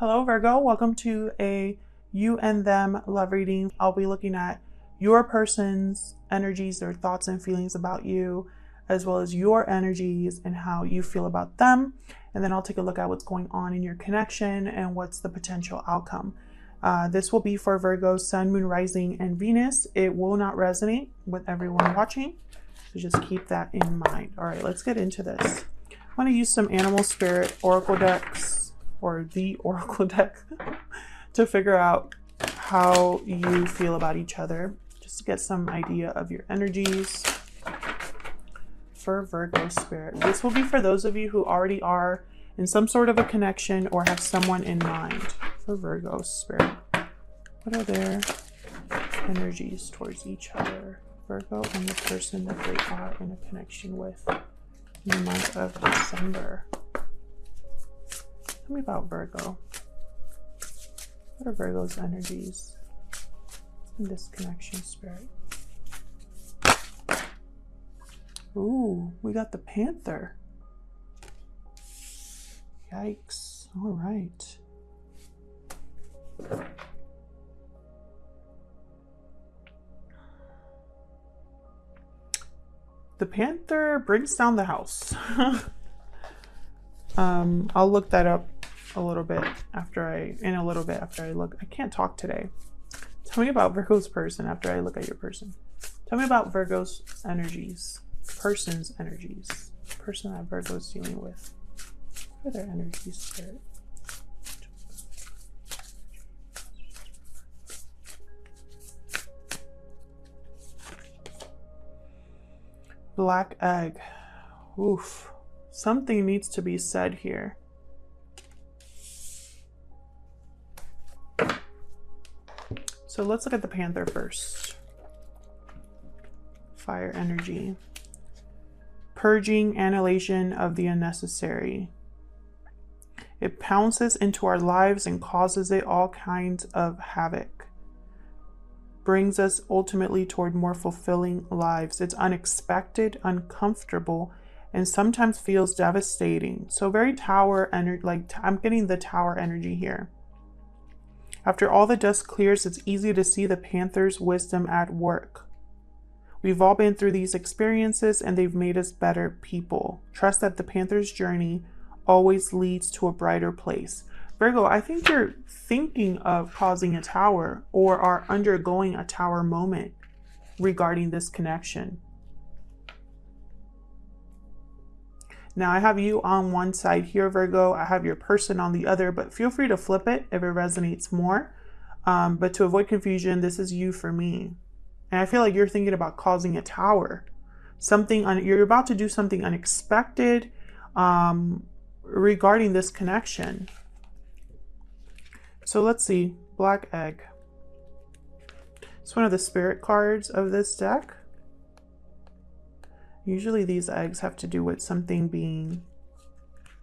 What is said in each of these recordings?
Hello Virgo, welcome to a you and them love reading. I'll be looking at your person's energies, their thoughts and feelings about you, as well as your energies and how you feel about them. And then I'll take a look at what's going on in your connection and what's the potential outcome. This will be for Virgo, Sun, Moon, Rising, and Venus. It will not resonate with everyone watching, so just keep that in mind. All right, let's get into this. I want to use some animal spirit oracle decks, or the oracle deck, to figure out how you feel about each other, just to get some idea of your energies for Virgo spirit. This will be for those of you who already are in some sort of a connection or have someone in mind for Virgo spirit. What are their energies towards each other? Virgo and the person that they are in a connection with in the month of December. Tell me about Virgo. What are Virgo's energies in this connection spirit? Ooh, we got the Panther. Yikes. All right. The Panther brings down the house. I'll look that up a little bit after I look. I can't talk today. Tell me about Virgo's person after I look at your person. Tell me about Virgo's energies, person's energies, person that Virgo's dealing with. What are their energies, spirit? Black egg. Oof. Something needs to be said here. So let's look at the Panther first. Fire energy. Purging, annihilation of the unnecessary. It pounces into our lives and causes it all kinds of havoc. Brings us ultimately toward more fulfilling lives. It's unexpected, uncomfortable, and sometimes feels devastating. So very tower energy, like I'm getting the tower energy here. After all the dust clears, it's easy to see the Panther's wisdom at work. We've all been through these experiences and they've made us better people. Trust that the Panther's journey always leads to a brighter place. Virgo, I think you're thinking of causing a tower or are undergoing a tower moment regarding this connection. Now I have you on one side here, Virgo. I have your person on the other, but feel free to flip it if it resonates more. But to avoid confusion, this is you for me. And I feel like you're thinking about causing a tower. You're about to do something unexpected regarding this connection. So let's see, Black Egg. It's one of the spirit cards of this deck. Usually these eggs have to do with something being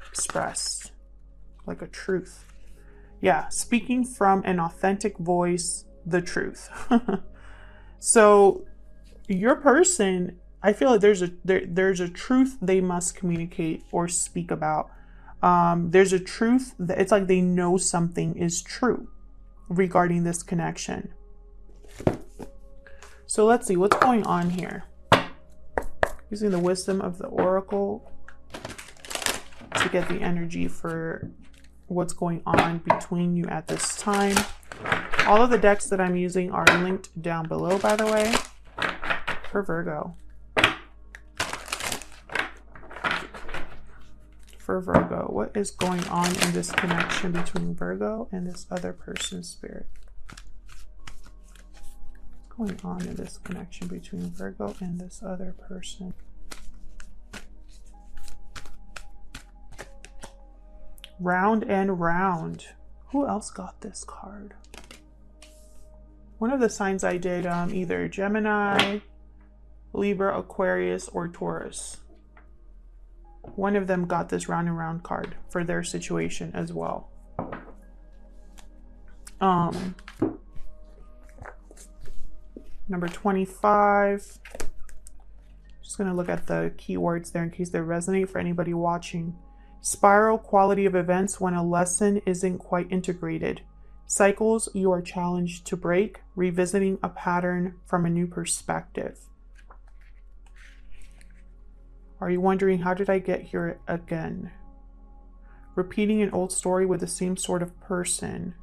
expressed, like a truth. Yeah, speaking from an authentic voice, the truth. So your person, I feel like there's a truth they must communicate or speak about. There's a truth that it's like they know something is true regarding this connection. So let's see what's going on here. Using the wisdom of the oracle to get the energy for what's going on between you at this time. All of the decks that I'm using are linked down below, by the way, for Virgo. For Virgo, what is going on in this connection between Virgo and this other person's spirit? What's going on in this connection between Virgo and this other person? Round and round. Who else got this card? One of the signs I did, either Gemini, Libra, Aquarius, or Taurus. One of them got this round and round card for their situation as well. Number 25. Just going to look at the keywords there in case they resonate for anybody watching. Spiral quality of events when a lesson isn't quite integrated. Cycles you are challenged to break, revisiting a pattern from a new perspective. Are you wondering, how did I get here again? Repeating an old story with the same sort of person.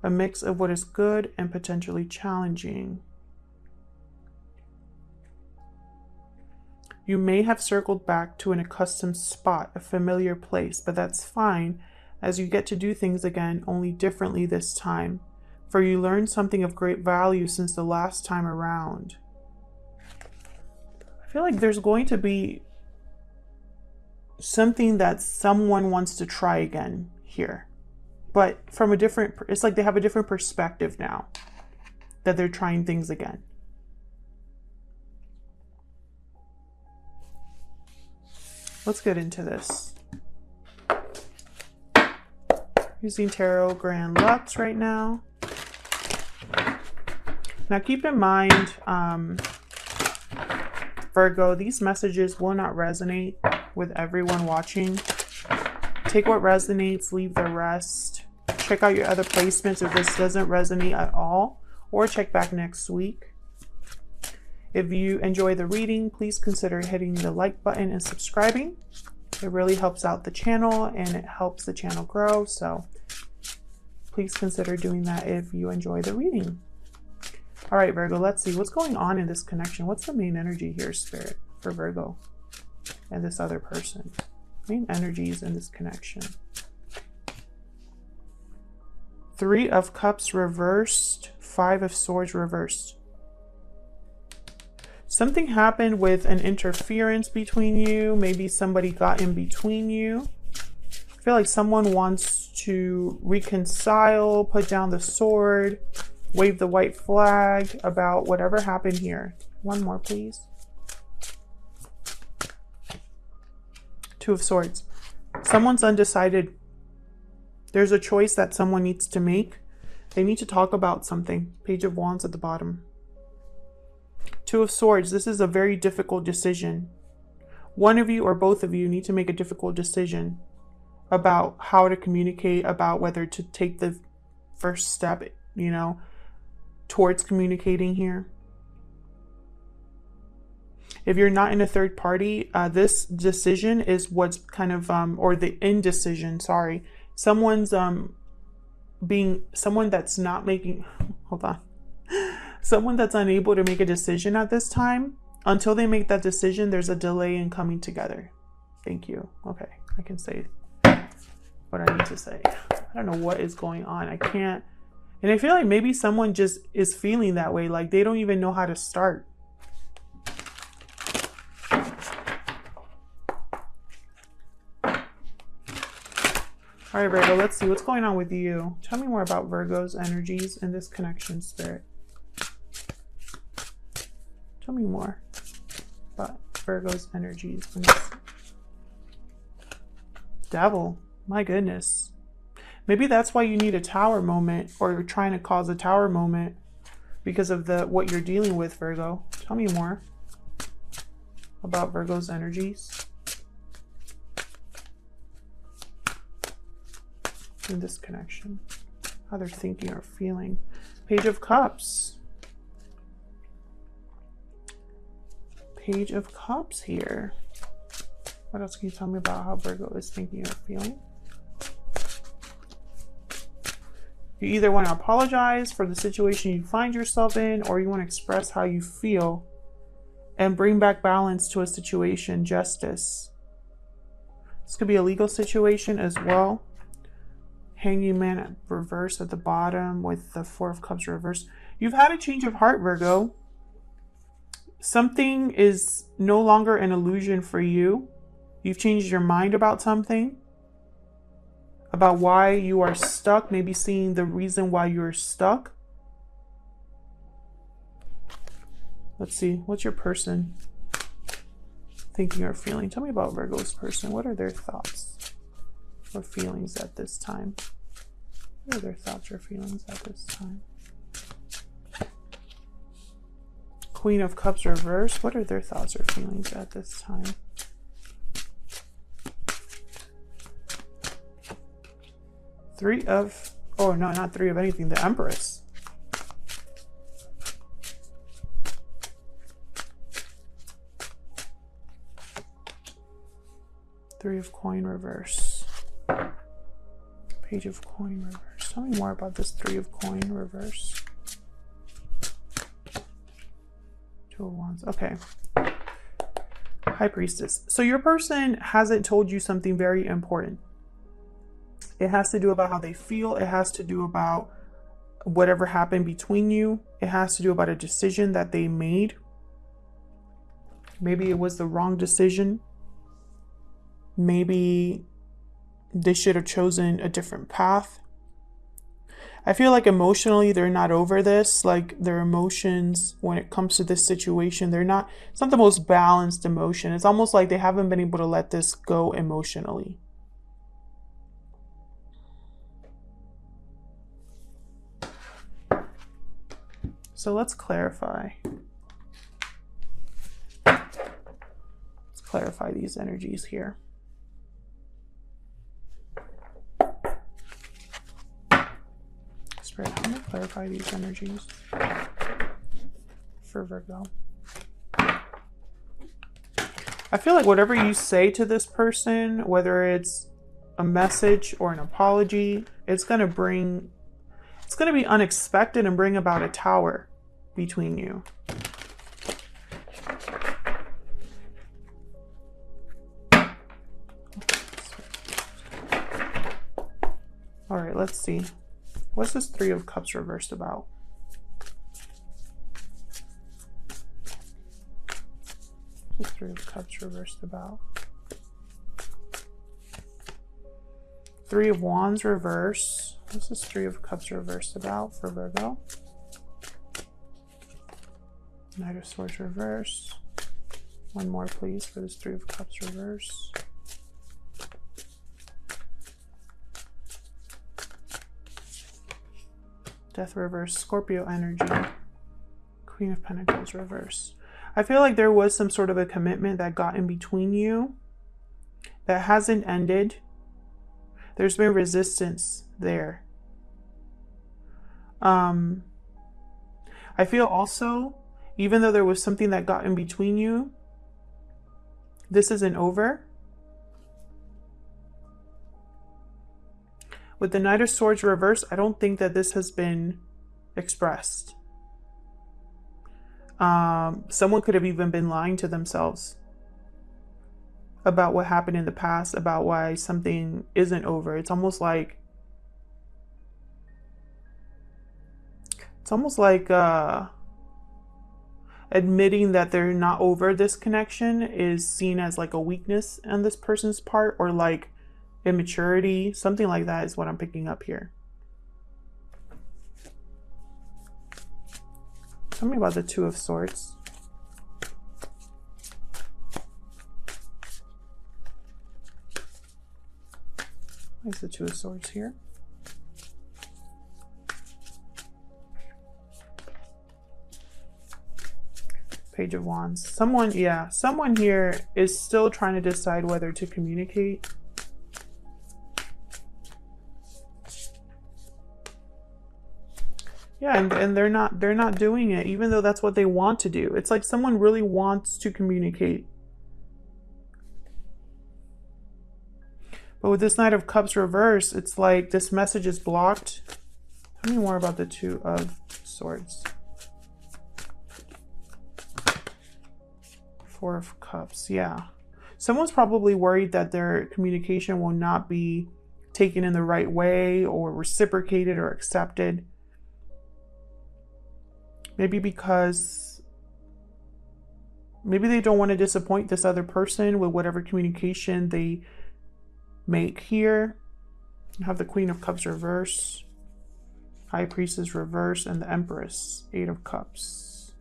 A mix of what is good and potentially challenging. You may have circled back to an accustomed spot, a familiar place, but that's fine, as you get to do things again, only differently this time, for you learned something of great value since the last time around. I feel like there's going to be something that someone wants to try again here, but from a different, it's like they have a different perspective now that they're trying things again. Let's get into this. Using Tarot Grand Lux right now. Now keep in mind, Virgo, these messages will not resonate with everyone watching. Take what resonates, leave the rest. Check out your other placements if this doesn't resonate at all, or check back next week. If you enjoy the reading, please consider hitting the like button and subscribing. It really helps out the channel and it helps the channel grow. So please consider doing that if you enjoy the reading. All right, Virgo, let's see what's going on in this connection. What's the main energy here, Spirit, for Virgo and this other person? Main energies in this connection. 3 of Cups reversed, 5 of Swords reversed. Something happened with an interference between you. Maybe somebody got in between you. I feel like someone wants to reconcile, put down the sword, wave the white flag about whatever happened here. One more, please. 2 of Swords. Someone's undecided. There's a choice that someone needs to make. They need to talk about something. Page of Wands at the bottom. 2 of Swords. This is a very difficult decision. One of you or both of you need to make a difficult decision about how to communicate, about whether to take the first step, you know, towards communicating here. If you're not in a third party, this decision is what's kind of, or the indecision, sorry. Someone's, someone that's not making, hold on. Someone that's unable to make a decision at this time. Until they make that decision, there's a delay in coming together. Thank you. Okay, I can say what I need to say. I don't know what is going on. I can't. And I feel like maybe someone just is feeling that way. Like they don't even know how to start. All right, Virgo, let's see what's going on with you. Tell me more about Virgo's energies in this connection, Spirit. Tell me more about Virgo's energies in this. Devil, my goodness. Maybe that's why you need a tower moment, or you're trying to cause a tower moment because of what you're dealing with, Virgo. Tell me more about Virgo's energies in this connection. How they're thinking or feeling. Page of Cups. Page of Cups here. What else can you tell me about how Virgo is thinking or feeling? You either want to apologize for the situation you find yourself in, or you want to express how you feel and bring back balance to a situation, justice. This could be a legal situation as well. Hanging Man at reverse at the bottom with the 4 of Cups reversed. You've had a change of heart, Virgo. Something is no longer an illusion for you. You've changed your mind about something. About why you are stuck. Maybe seeing the reason why you're stuck. Let's see. What's your person thinking or feeling? Tell me about Virgo's person. What are their thoughts or feelings at this time? What are their thoughts or feelings at this time? Queen of Cups reversed. What are their thoughts or feelings at this time? Three of, oh no, not three of anything, the Empress. Three of coin reverse. Page of coin reverse. Tell me more about this three of coin reverse. Two of wands. Okay. High priestess. So your person hasn't told you something very important. It has to do about how they feel. It has to do about whatever happened between you. It has to do about a decision that they made. Maybe it was the wrong decision. Maybe they should have chosen a different path. I feel like emotionally they're not over this. Like their emotions when it comes to this situation, it's not the most balanced emotion. It's almost like they haven't been able to let this go emotionally. So let's clarify. Let's clarify these energies here. Spirit, how do I clarify these energies for Virgo? I feel like whatever you say to this person, whether it's a message or an apology, it's going to be unexpected and bring about a tower between you. All right, let's see. What's this Three of Cups reversed about? What's this Three of Cups reversed about? Three of Wands reverse. What's this Three of Cups reversed about for Virgo? Knight of Swords reverse. One more, please, for this Three of Cups reverse. Death reverse, Scorpio energy. Queen of Pentacles reverse. I feel like there was some sort of a commitment that got in between you that hasn't ended. There's been resistance there. I feel also, even though there was something that got in between you, this isn't over. With the Knight of Swords reverse, I don't think that this has been expressed. Someone could have even been lying to themselves about what happened in the past, about why something isn't over. It's almost like admitting that they're not over this connection is seen as like a weakness on this person's part, or like immaturity. Something like that is what I'm picking up here. Tell me about the Two of Swords. Why is the Two of Swords here? Page of Wands. Someone here is still trying to decide whether to communicate. Yeah, and they're not doing it, even though that's what they want to do. It's like someone really wants to communicate. But with this Knight of Cups reverse, it's like this message is blocked. Tell me more about the Two of Swords. Four of Cups, yeah. Someone's probably worried that their communication will not be taken in the right way or reciprocated or accepted. Maybe because maybe they don't want to disappoint this other person with whatever communication they make here. You have the Queen of Cups reverse, High Priestess reverse, and the Empress, Eight of Cups.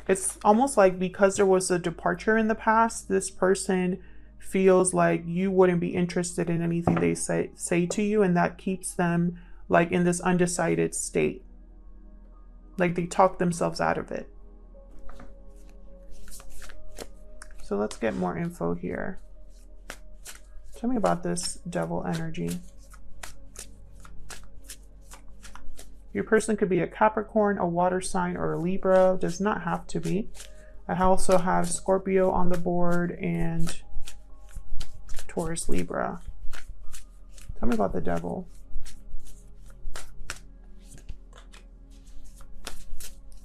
It's almost like because there was a departure in the past, this person feels like you wouldn't be interested in anything they say to you, and that keeps them like in this undecided state. Like they talk themselves out of it. So let's get more info here. Tell me about this devil energy. Your person could be a Capricorn, a water sign, or a Libra. Does not have to be. I also have Scorpio on the board and Taurus, Libra. Tell me about the devil.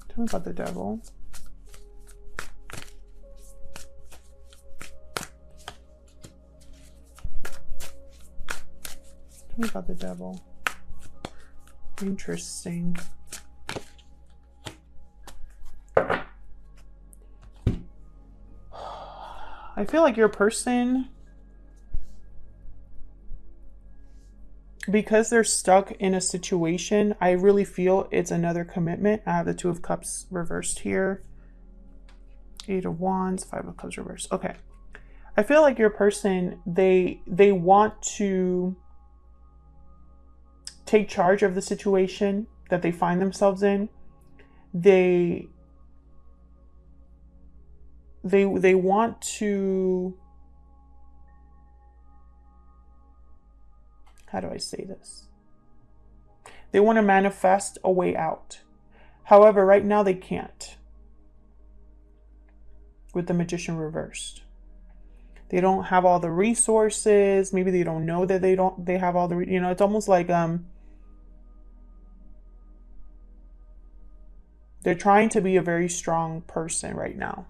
Tell me about the devil. Tell me about the devil. Interesting. I feel like your person, because they're stuck in a situation, I really feel it's another commitment. I have the Two of Cups reversed here. 8 of Wands, 5 of Cups reversed. Okay. I feel like your person, they want to take charge of the situation that they find themselves in. They want to, how do I say this? They want to manifest a way out. However, right now they can't. With the Magician reversed. They don't have all the resources. Maybe they don't know that they have all the, you know, it's almost like, they're trying to be a very strong person right now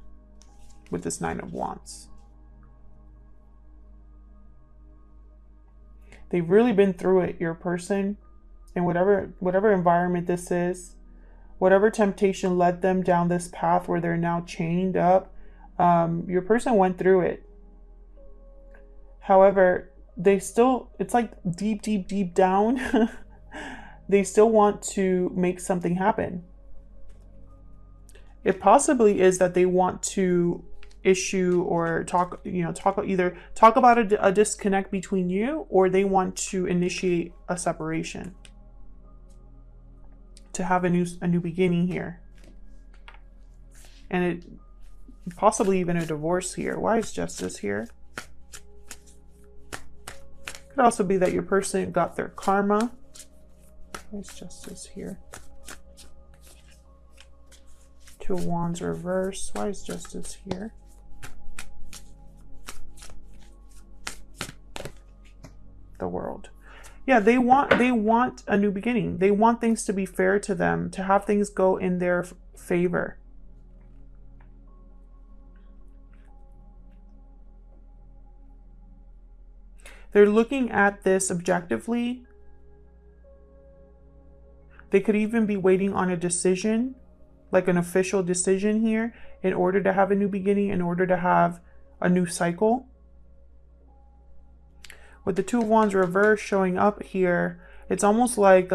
with this 9 of Wands. They've really been through it, your person, and whatever environment this is, whatever temptation led them down this path where they're now chained up, your person went through it. However, they still, it's like deep down, they still want to make something happen. It possibly is that they want to issue or either talk about a disconnect between you, or they want to initiate a separation to have a new beginning here. And it possibly even a divorce here. Why is Justice here? Could also be that your person got their karma. Why is Justice here? 2 of Wands reverse. Why is Justice here? The World. Yeah, they want a new beginning. They want things to be fair to them, to have things go in their favor. They're looking at this objectively. They could even be waiting on a decision, like an official decision here, in order to have a new beginning, in order to have a new cycle. With the 2 of Wands reverse showing up here, it's almost like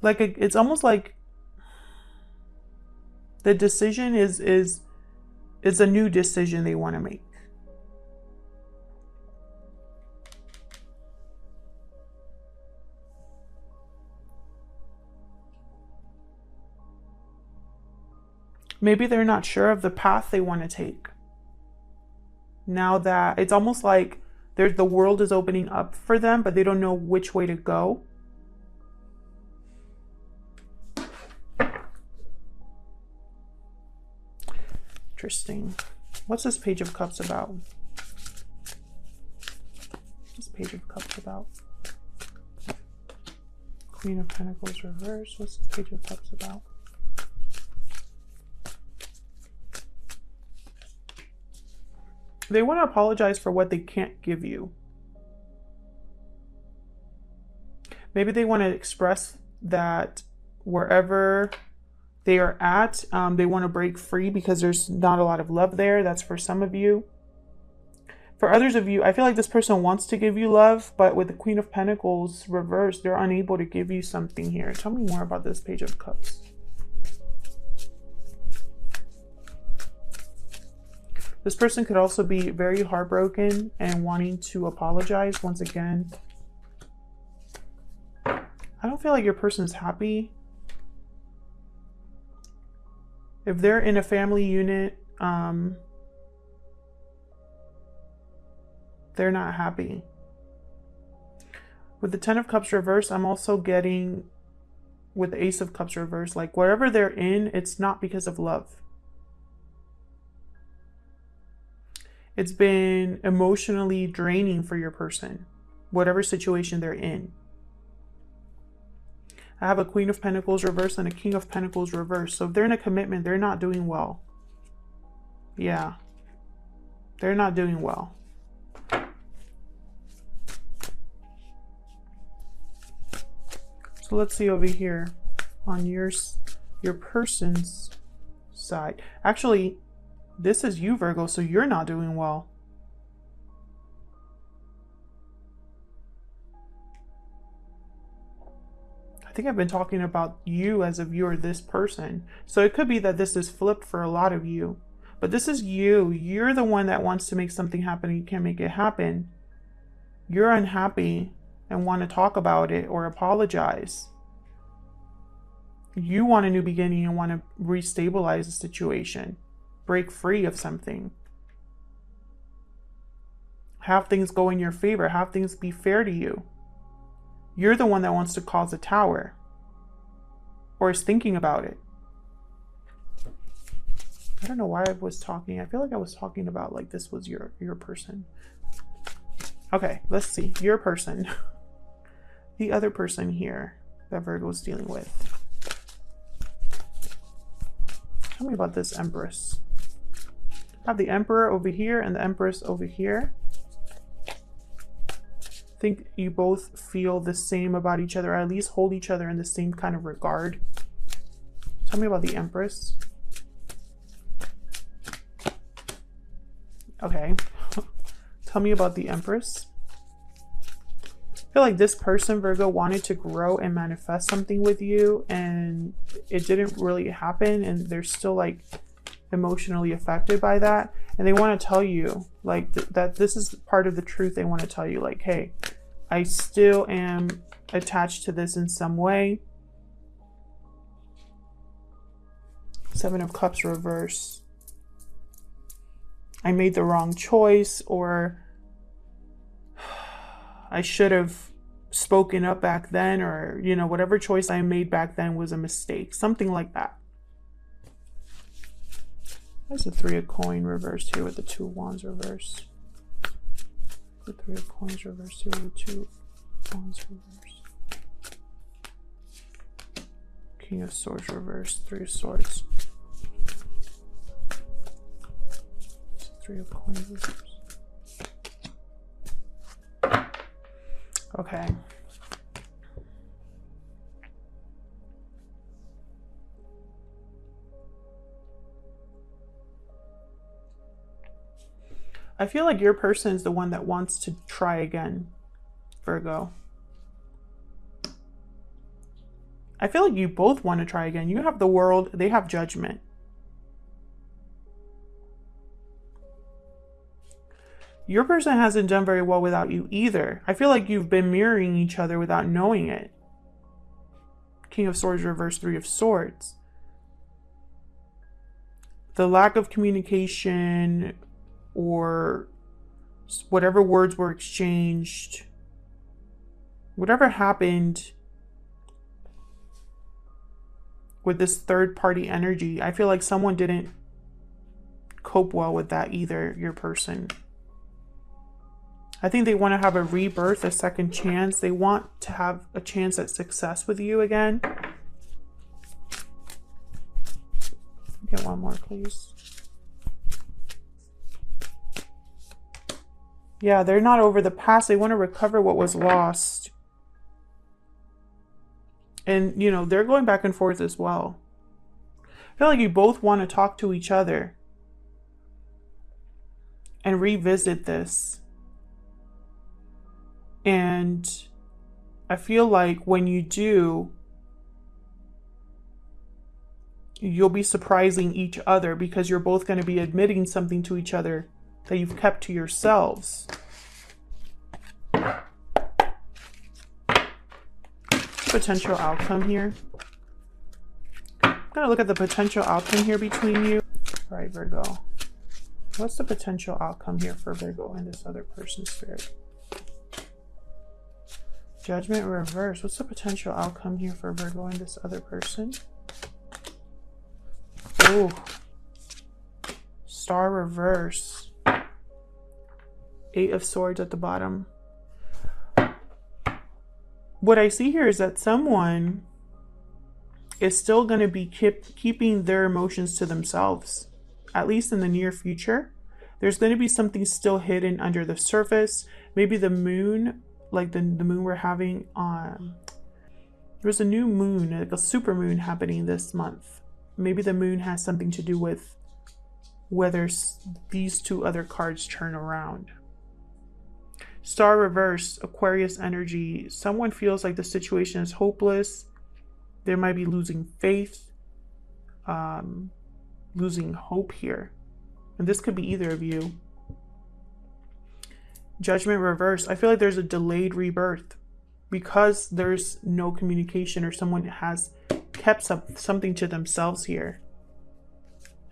it's almost like the decision is a new decision they want to make. Maybe they're not sure of the path they want to take. Now that it's almost like the world is opening up for them, but they don't know which way to go. Interesting. What's this Page of Cups about? This Page of Cups about? Queen of Pentacles reverse. What's this Page of Cups about? They want to apologize for what they can't give you. Maybe they want to express that wherever they are at, they want to break free because there's not a lot of love there. That's for some of you. For others of you, I feel like this person wants to give you love, but with the Queen of Pentacles reversed, they're unable to give you something here. Tell me more about this Page of Cups. This person could also be very heartbroken and wanting to apologize once again. I I don't feel like your person's happy. If they're in a family unit, they're not happy. With the 10 of Cups reversed, I'm also getting, with the Ace of Cups reversed, like wherever they're in, it's not because of love. It's been emotionally draining for your person, whatever situation they're in. I have a Queen of Pentacles reversed and a King of Pentacles reversed. So if they're in a commitment, they're not doing well. Yeah. They're not doing well. So let's see over here on your person's side. Actually, this is you, Virgo, so you're not doing well. I think I've been talking about you as if you're this person. So it could be that this is flipped for a lot of you. But this is you. You're the one that wants to make something happen and you can't make it happen. You're unhappy and want to talk about it or apologize. You want a new beginning and want to restabilize the situation. Break free of something. Have things go in your favor. Have things be fair to you. You're the one that wants to cause a tower. Or is thinking about it. I don't know why I was talking. I feel like I was talking about like this was your person. Okay, let's see. Your person. The other person here that Virgo is dealing with. Tell me about this Empress. I have the Emperor over here and the Empress over here. I think you both feel the same about each other, or at least hold each other in the same kind of regard. Tell me about the Empress. Okay. Tell me about the Empress. I feel like this person, Virgo, wanted to grow and manifest something with you, and it didn't really happen, and they're still like emotionally affected by that, and they want to tell you like that this is part of the truth. They want to tell you like, hey, I still am attached to this in some way. 7 of Cups reverse. I made the wrong choice, or I should have spoken up back then, or you know, whatever choice I made back then was a mistake, something like that. There's the 3 of Coins reversed here with the 2 of Wands reversed. The 3 of Coins reversed here with the 2 of Wands reversed. King of Swords reversed, 3 of Swords. 3 of Coins reversed. Okay. I feel like your person is the one that wants to try again, Virgo. I feel like you both want to try again. You have the World, they have Judgment. Your person hasn't done very well without you either. I feel like you've been mirroring each other without knowing it. King of Swords reverse, 3 of Swords. The lack of communication, or whatever words were exchanged, whatever happened with this third party energy, I feel like someone didn't cope well with that either, your person. I think they want to have a rebirth, a second chance. They want to have a chance at success with you again. Get one more, please. Yeah, they're not over the past. They want to recover what was lost. And, you know, they're going back and forth as well. I feel like you both want to talk to each other and revisit this. And I feel like when you do, you'll be surprising each other, because you're both going to be admitting something to each other that you've kept to yourselves. I feel potential outcome here? I'm gonna look at the potential outcome here between you. All right, Virgo. What's the potential outcome here for Virgo and this other person's spirit? Judgment reverse. What's the potential outcome here for Virgo and this other person? Oh. Star reverse. 8 of Swords at the bottom. What I see here is that someone is still going to be keeping their emotions to themselves, at least in the near future. There's going to be something still hidden under the surface. Maybe the moon, like the moon we're having on, there's a new moon, like a super moon happening this month. Maybe the moon has something to do with whether these two other cards turn around. Star reverse, Aquarius energy. Someone feels like the situation is hopeless. They might be losing faith, losing hope here. And this could be either of you. Judgment reverse. I feel like there's a delayed rebirth because there's no communication, or someone has kept something to themselves here.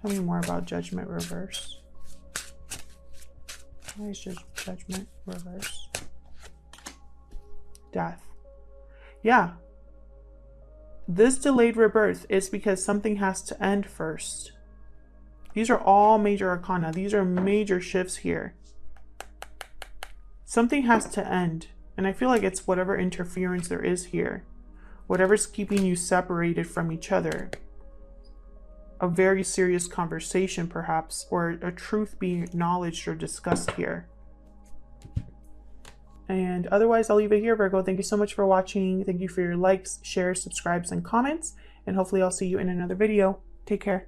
Tell me more about Judgment reverse. Why is just Judgment reverse? Death. Yeah. This delayed rebirth is because something has to end first. These are all major arcana. These are major shifts here. Something has to end. And I feel like it's whatever interference there is here. Whatever's keeping you separated from each other. A very serious conversation perhaps, or a truth being acknowledged or discussed here. And otherwise, I'll leave it here, Virgo. Thank you so much for watching. Thank you for your likes, shares, subscribes, and comments. And hopefully I'll see you in another video. Take care.